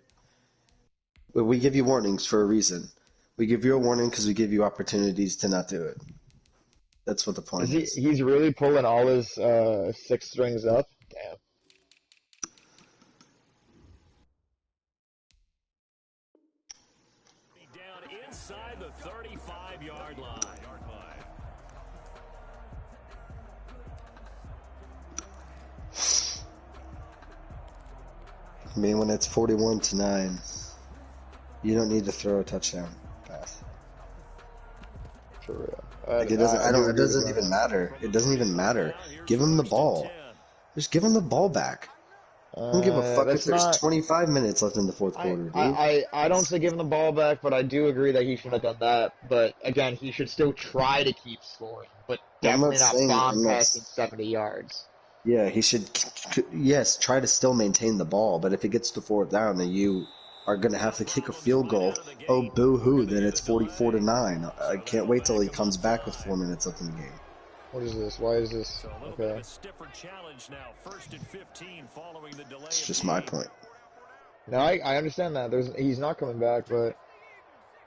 We give you warnings for a reason. We give you a warning because we give you opportunities to not do it. That's what the point is. He's really pulling all his 6 strings up. Damn. down inside the 35-yard line. I mean, when it's 41-9, you don't need to throw a touchdown pass. For real. Like it doesn't. It doesn't even matter. It doesn't even matter. Give him the ball. Just give him the ball back. I don't give a fuck if there's 25 minutes left in the fourth quarter, dude. I don't say give him the ball back, but I do agree that he should have done that. But again, he should still try to keep scoring, but definitely not bomb passing 70 yards. Yeah, he should. Yes, try to still maintain the ball, but if it gets to 4th down, then you are going to have to kick a field goal. Oh, boo-hoo, then it's 44-9. I can't wait till he comes back with 4 minutes left in the game. What is this? Why is this? Okay. It's just my point. No, I understand that. He's not coming back, but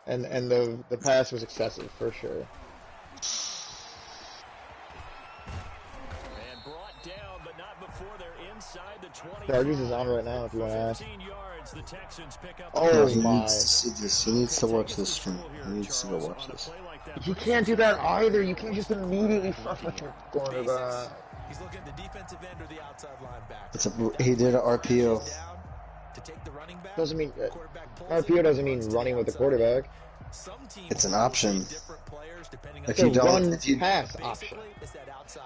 and the pass was excessive for sure. And brought down, but not before they're inside the 20. Chargers is on right now if you want to ask. 15 yards, the Texans pick up. Oh He my. needs to see this. He needs to watch this stream. He needs to go watch this. You can't do that either. You can't just immediately fuck with your cornerback. He's looking at the defensive end or the outside linebacker. He did an RPO. To take the running back. Doesn't mean RPO doesn't mean running with the quarterback. It's an option. If It's you a don't, run pass option.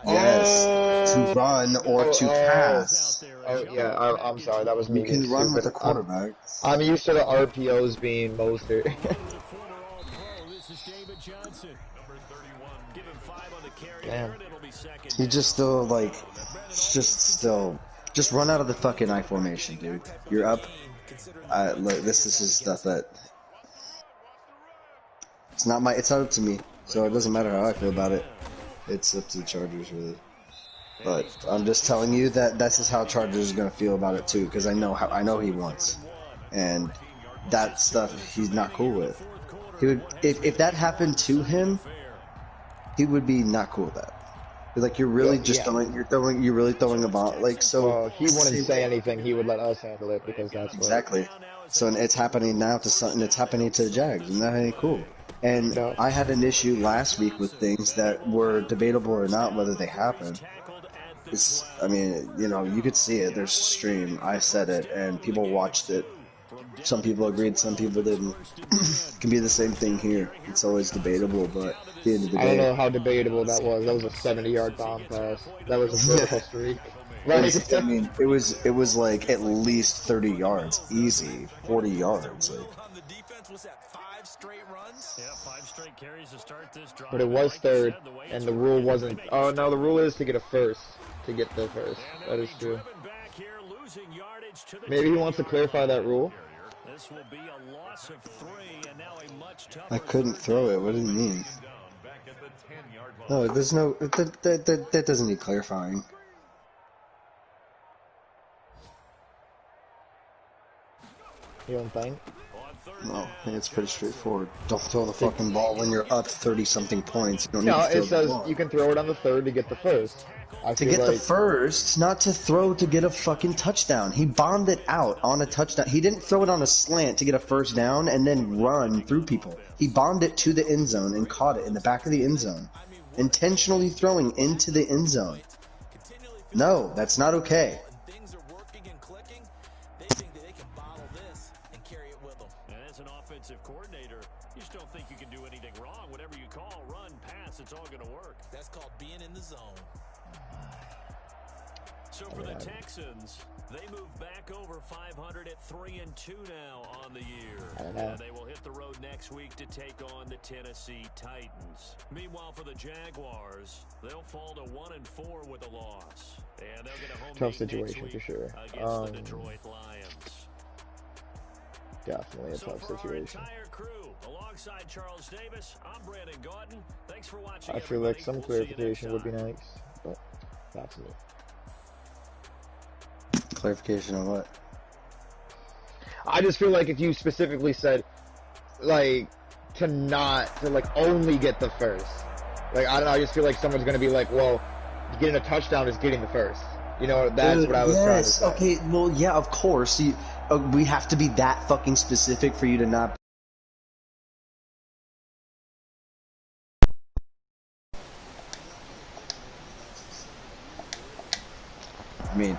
yes, to run or to pass. Oh yeah, I'm sorry. That was me. You can being run stupid. with a quarterback. I'm used to the RPOs being Mostert. Damn. He just still like, just run out of the fucking I formation, dude. You're up. Look, this is just stuff that it's not up to me, so it doesn't matter how I feel about it. It's up to the Chargers, really. But I'm just telling you that this is how Chargers is gonna feel about it too, because I know he wants, and that stuff he's not cool with. He would, if that happened to him, he would be not cool with that. Like you're really you're really throwing a bomb. Like so, Well, he wouldn't say anything. He would let us handle it because that's exactly. So it's happening now to something. It's happening to the Jags, and that ain't cool. And I had an issue last week with things that were debatable or not, whether they happened. I mean, you know, you could see it. There's a stream. I said it, and people watched it. Some people agreed, some people didn't. It can be the same thing here. It's always debatable, but at the end of the day, I don't know how debatable that was. That was a 70-yard bomb pass. That was a vertical streak. I mean, it was like at least 30 yards, easy, 40 yards. Like. But it was third, and the rule wasn't. Oh no, the rule is to get a first. To get the first. That is true. Maybe he wants to clarify that rule. I couldn't throw it. What do you mean? No, there's no. That doesn't need clarifying. You don't think? No, I think it's pretty straightforward. Don't throw the fucking ball when you're up 30-something points. You don't No, need to throw it says the ball. you can throw it on the third to get the first. To get the first, not to throw to get a fucking touchdown. He bombed it out on a touchdown. He didn't throw it on a slant to get a first down and then run through people. He bombed it to the end zone and caught it in the back of the end zone. Intentionally throwing into the end zone. No, that's not okay. Coordinator, you just don't think you can do anything wrong. Whatever you call, run, pass, it's all going to work. That's called being in the zone. So for the Texans, they move back over 500 at 3-2 now on the year. They will hit the road next week to take on the Tennessee Titans. Meanwhile, for the Jaguars, they'll fall to 1-4 with a loss, and they'll get a home tough game situation next for week sure. against the Detroit Lions. Definitely a tough situation. Crew, alongside Charles Davis, I'm Brandon Gauton. Thanks for watching. I feel like some clarification would be nice, but that's it. Clarification on what? I just feel like if you specifically said, like, to only get the first. Like, I don't know, I just feel like someone's going to be like, well, getting a touchdown is getting the first. You know, that's what I was trying to say. Okay, well, yeah, of course. We have to be that fucking specific for you to not... I mean...